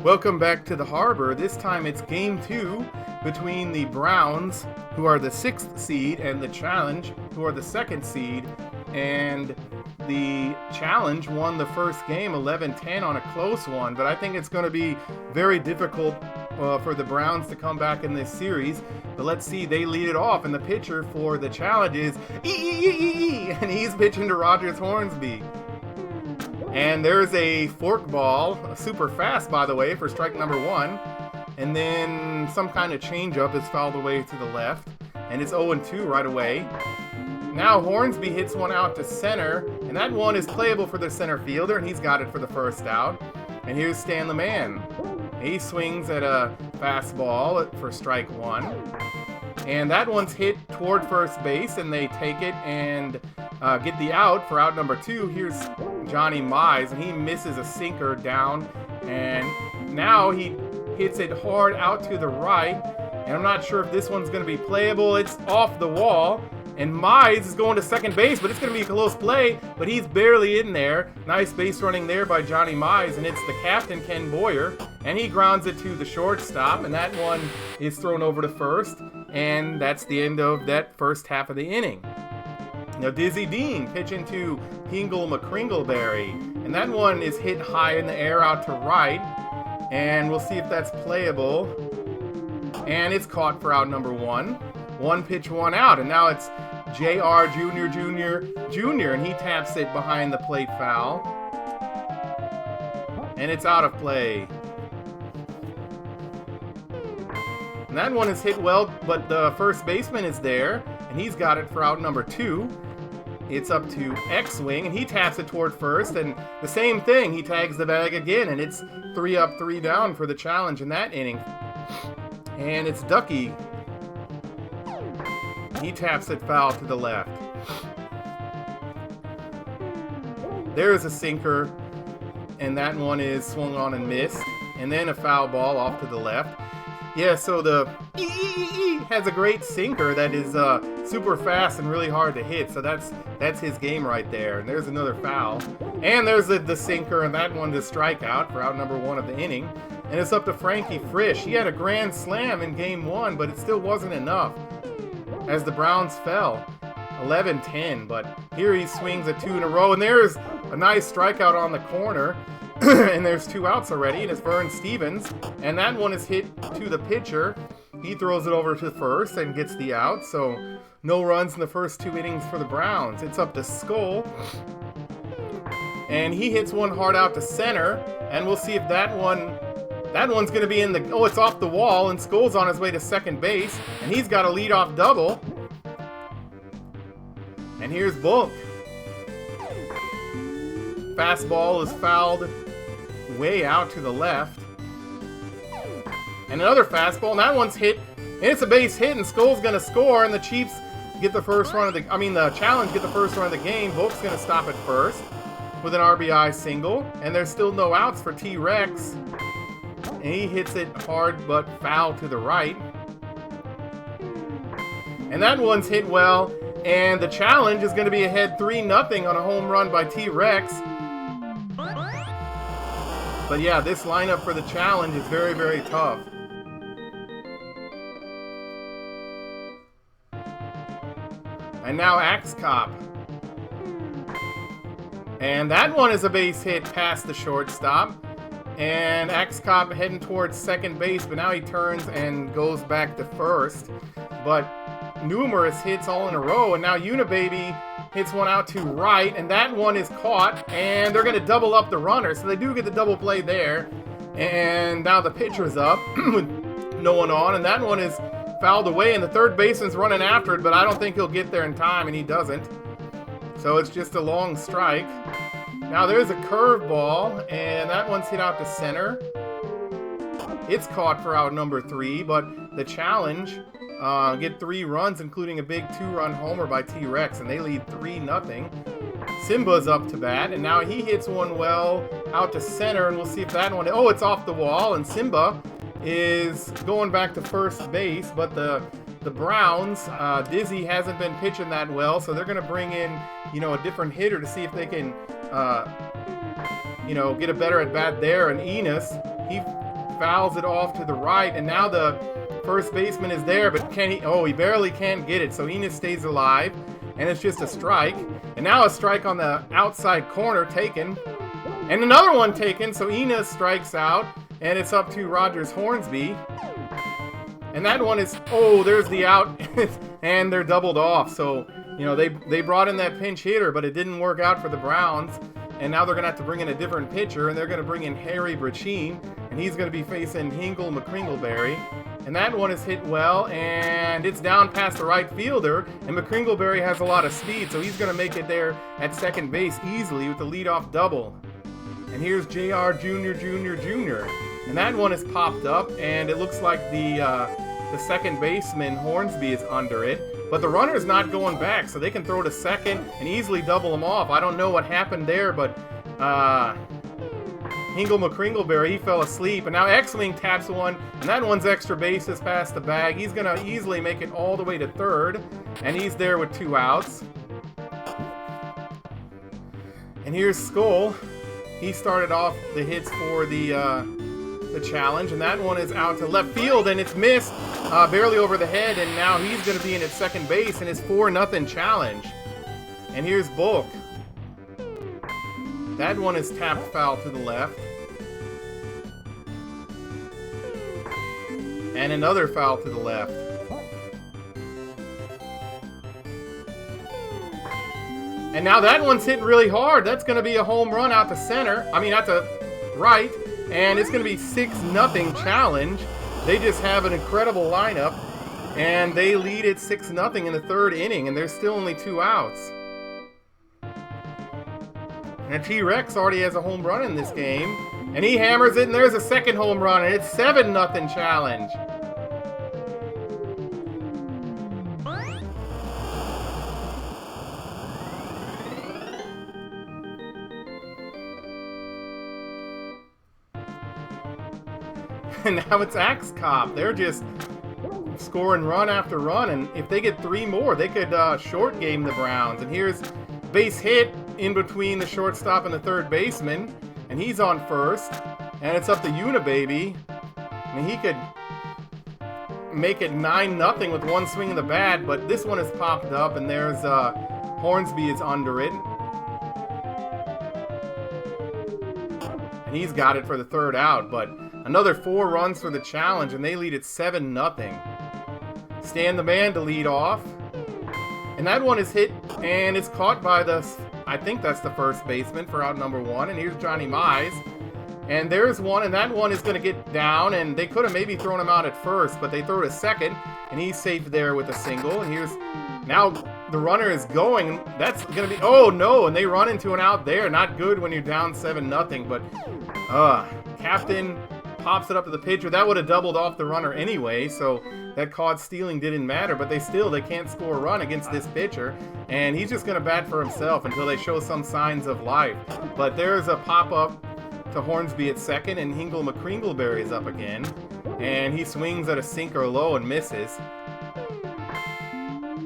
Welcome back to the harbor. This time it's game 2 between the Browns, who are the 6th seed, and the Challenge, who are the 2nd seed. And the Challenge won the first game 11-10 on a close one, but I think it's going to be very difficult for the Browns to come back in this series. But let's see, they lead it off, and the pitcher for the Challenge is and he's pitching to Rogers Hornsby. And there's a fork ball, super fast by the way, for strike number 1. And then some kind of changeup is fouled away to the left. And it's 0-2 right away. Now Hornsby hits one out to center, and that one is playable for the center fielder, and he's got it for the first out. And here's Stan the Man. He swings at a fastball for strike 1. And that one's hit toward first base, and they take it and get the out for out number 2. Here's Johnny Mize, and he misses a sinker down, and now he hits it hard out to the right, and I'm not sure if this one's going to be playable. It's off the wall, and Mize is going to second base, but it's going to be a close play, but he's barely in there. Nice base running there by Johnny Mize, and it's the captain, Ken Boyer, and he grounds it to the shortstop, and that one is thrown over to first, and that's the end of that first half of the inning. Now Dizzy Dean pitching to Hingle McCringleberry, and that one is hit high in the air out to right, and we'll see if that's playable. And it's caught for out number 1. 1 pitch, 1 out, and now it's JR Jr., and he taps it behind the plate foul, and it's out of play. And that one is hit well, but the first baseman is there, and he's got it for out number 2. It's up to X-Wing, and he taps it toward first, and the same thing, he tags the bag again, and it's 3 up, 3 down for the Challenge in that inning. And it's Ducky. He taps it foul to the left. There's a sinker, and that one is swung on and missed, and then a foul ball off to the left. Yeah, so the has a great sinker that is super fast and really hard to hit. So that's his game right there. And there's another foul. And there's the sinker, and that one to strike out for out number 1 of the inning. And it's up to Frankie Frisch. He had a grand slam in game 1, but it still wasn't enough as the Browns fell 11-10. But here he swings at 2 in a row, and there's a nice strikeout on the corner. And there's 2 outs already, and it's Vern Stevens, and that one is hit to the pitcher. He throws it over to first and gets the out, so no runs in the first 2 innings for the Browns. It's up to Skull, and he hits one hard out to center, and we'll see if that one's going to be in the... Oh, it's off the wall, and Skull's on his way to second base, and he's got a leadoff double. And here's Bulk. Fastball is fouled way out to the left. And another fastball, and that one's hit. And it's a base hit, and Skull's going to score, and the Chiefs get the first run of the... the Challenge get the first run of the game. Bulk's going to stop at first with an RBI single. And there's still no outs for T-Rex. And he hits it hard but foul to the right. And that one's hit well. And the Challenge is going to be ahead 3-0 on a home run by T-Rex. But yeah, this lineup for the Challenge is very, very tough. And now Axe Cop. And that one is a base hit past the shortstop. And Axe Cop heading towards second base, but now he turns and goes back to first. But numerous hits all in a row, and now Unibaby hits one out to right, and that one is caught, and they're going to double up the runner, so they do get the double play there. And now the pitcher's up with no one on, and that one is fouled away, and the third baseman's running after it, but I don't think he'll get there in time, and he doesn't. So it's just a long strike. Now there's a curveball, and that one's hit out to center. It's caught for out number 3, but the Challenge get 3 runs, including a big 2-run homer by T-Rex, and they lead 3-0. Simba's up to bat, and now he hits one well out to center, and we'll see if that one... Oh, it's off the wall, and Simba is going back to first base, but the Browns, Dizzy hasn't been pitching that well, so they're going to bring in, a different hitter to see if they can, get a better at bat there. And Enos, he fouls it off to the right, and now the first baseman is there, but can he? Oh, he barely can get it, so Enos stays alive, and it's just a strike. And now a strike on the outside corner taken, and another one taken, so Enos strikes out, and it's up to Rogers Hornsby. And that one is, oh, there's the out, and they're doubled off. So, you know, they brought in that pinch hitter, but it didn't work out for the Browns. And now they're going to have to bring in a different pitcher, and they're going to bring in Harry Brachin, and he's going to be facing Hingle McCringleberry. And that one is hit well, and it's down past the right fielder, and McCringleberry has a lot of speed, so he's going to make it there at second base easily with the leadoff double. And here's JR Jr. And that one is popped up, and it looks like the second baseman, Hornsby, is under it. But the runner's not going back, so they can throw to second and easily double him off. I don't know what happened there, but Hingle McCringleberry, he fell asleep. And now X-Wing taps one, and that one's extra bases past the bag. He's going to easily make it all the way to third, and he's there with 2 outs. And here's Skull. He started off the hits for the challenge, and that one is out to left field, and it's missed barely over the head, and now he's going to be in at second base in his 4-0 challenge. And here's Bulk. That one is tapped foul to the left. And another foul to the left. And now that one's hit really hard. That's going to be a home run out to center. I mean, out to right. And it's going to be 6-0 challenge. They just have an incredible lineup. And they lead it 6-0 in the 3rd inning. And there's still only 2 outs. And T-Rex already has a home run in this game. And he hammers it, and there's a second home run. And it's 7-0 challenge. And now it's Axe Cop. They're just scoring run after run, and if they get 3 more, they could short game the Browns. And here's base hit in between the shortstop and the third baseman, and he's on first, and it's up to Unibaby. I mean, he could make it 9-0 with one swing of the bat, but this one is popped up, and there's Hornsby is under it. And he's got it for the 3rd out, but another 4 runs for the challenge, and they lead it 7-0. Stan the Man to lead off. And that one is hit, and it's caught by I think that's the first baseman for out number 1. And here's Johnny Mize. And there's one, and that one is going to get down, and they could have maybe thrown him out at first, but they throw to second, and he's safe there with a single. And here's, now the runner is going. That's going to be, oh no, and they run into an out there. Not good when you're down 7-0, but Captain pops it up to the pitcher. That would have doubled off the runner anyway, so that caught stealing didn't matter, but they can't score a run against this pitcher, and he's just going to bat for himself until they show some signs of life. But there's a pop-up to Hornsby at second, and Hingle McCringleberry is up again, and he swings at a sinker low and misses.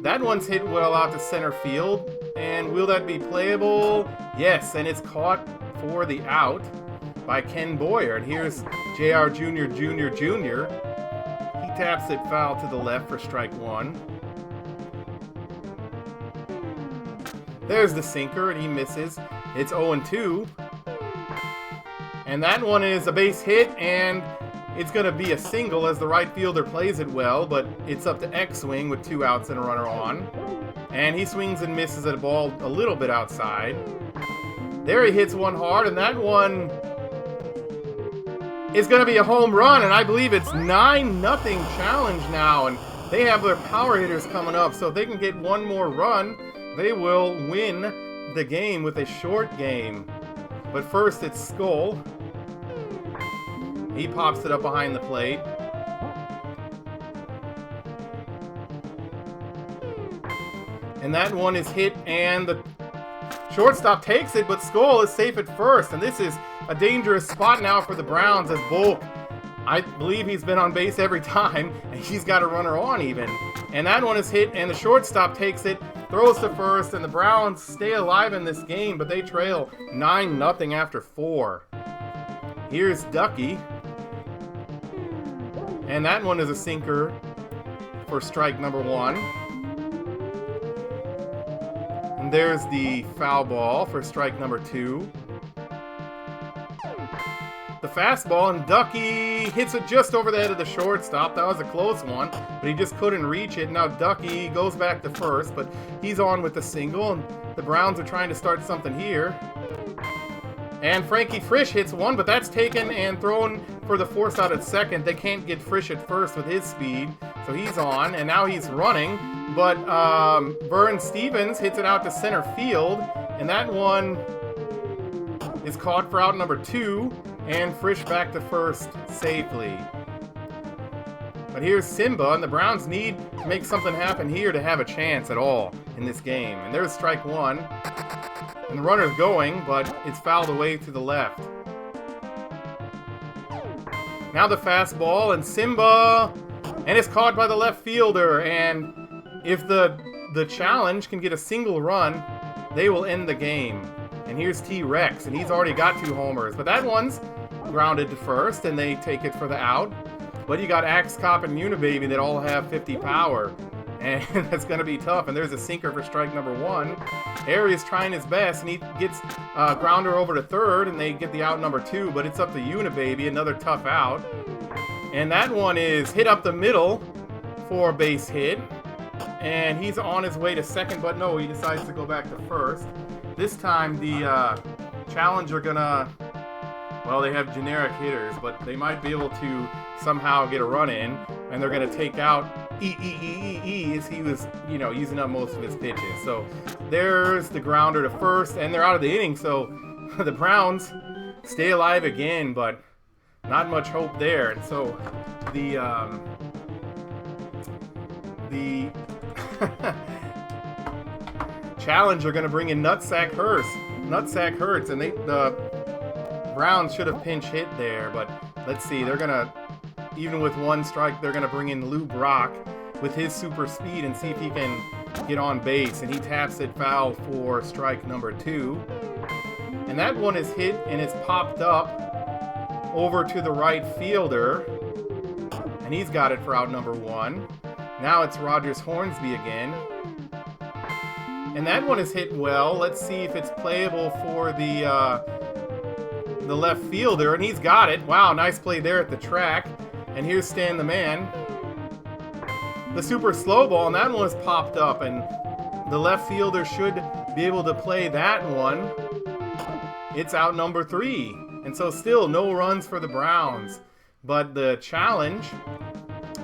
That one's hit well out to center field, and will that be playable? Yes, and it's caught for the out by Ken Boyer. And here's JR Jr. He taps it foul to the left for strike 1. There's the sinker, and he misses. It's 0-2. And that one is a base hit, and it's going to be a single as the right fielder plays it well, but it's up to X-Wing with 2 outs and a runner on. And he swings and misses at a ball a little bit outside. There he hits one hard, and that one is going to be a home run, and I believe it's 9-0 challenge now, and they have their power hitters coming up, so if they can get one more run, they will win the game with a short game. But first, it's Skull. He pops it up behind the plate. And that one is hit, and the shortstop takes it, but Skull is safe at first, and this is a dangerous spot now for the Browns as Bulk, I believe he's been on base every time, and he's got a runner on even. And that one is hit, and the shortstop takes it, throws to first, and the Browns stay alive in this game, but they trail 9-0 after 4. Here's Ducky. And that one is a sinker for strike number 1. And there's the foul ball for strike number 2. The fastball, and Ducky hits it just over the head of the shortstop. That was a close one, but he just couldn't reach it. Now Ducky goes back to first, but he's on with the single, and the Browns are trying to start something here. And Frankie Frisch hits one, but that's taken and thrown for the force out at second. They can't get Frisch at first with his speed, so he's on, and now he's running. But Vern Stevens hits it out to center field, and that one is caught for out number 2. And Frisch back to first safely. But here's Simba, and the Browns need to make something happen here to have a chance at all in this game. And there's strike 1. And the runner's going, but it's fouled away to the left. Now the fastball, and Simba, and it's caught by the left fielder. And if the challenge can get a single run, they will end the game. And here's T-Rex, and he's already got 2 homers. But that one's grounded to first, and they take it for the out. But you got Axe Cop and Unibaby that all have 50 power. And that's going to be tough. And there's a sinker for strike number 1. Harry is trying his best, and he gets grounder over to third, and they get the out number 2. But it's up to Unibaby, another tough out. And that one is hit up the middle for a base hit. And he's on his way to second, but no, he decides to go back to first. This time, the Challenge are gonna, well, they have generic hitters, but they might be able to somehow get a run in, and they're gonna take out as he was, using up most of his pitches. So there's the grounder to first, and they're out of the inning. So the Browns stay alive again, but not much hope there. And so the Challenge are going to bring in Nutsack Hurts, and the Browns should have pinch hit there, but let's see. They're going to, even with 1 strike, they're going to bring in Lou Brock with his super speed and see if he can get on base, and he taps it foul for strike number 2. And that one is hit, and it's popped up over to the right fielder, and he's got it for out number 1. Now it's Rogers Hornsby again. And that one is hit well. Let's see if it's playable for the left fielder, and he's got it. Wow, nice play there at the track. And here's Stan the Man. The super slow ball, and that one was popped up, and the left fielder should be able to play that one. It's out number 3. And so still no runs for the Browns. But the Challenge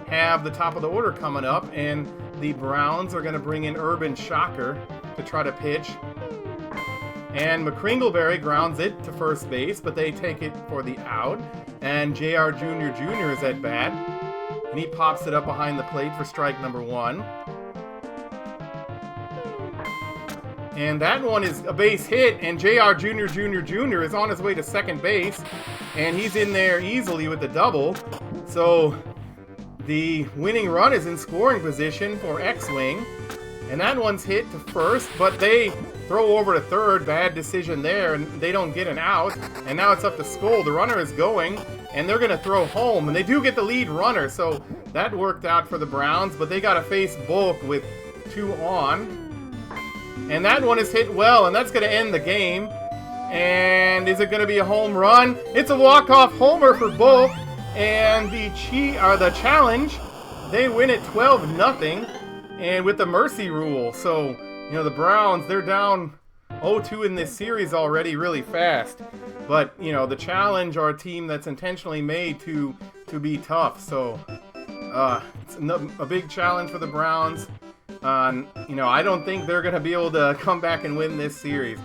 have the top of the order coming up, and the Browns are going to bring in Urban Shocker to try to pitch. And McCringleberry grounds it to first base, but they take it for the out. And J.R. Jr. is at bat, and he pops it up behind the plate for strike number 1. And that one is a base hit, and J.R. Jr. is on his way to second base, and he's in there easily with the double. So the winning run is in scoring position for X-Wing, and that one's hit to first, but they throw over to third. Bad decision there, and they don't get an out. And now it's up to Skoll. The runner is going, and they're going to throw home, and they do get the lead runner, so that worked out for the Browns, but they got to face Bulk with 2 on. And that one is hit well, and that's going to end the game. And is it going to be a home run? It's a walk-off homer for Bulk, and the Challenge, they win it 12-0, and with the mercy rule. So, the Browns, they're down 0-2 in this series already really fast. But, the Challenge are a team that's intentionally made to be tough. So, it's a big challenge for the Browns. I don't think they're going to be able to come back and win this series.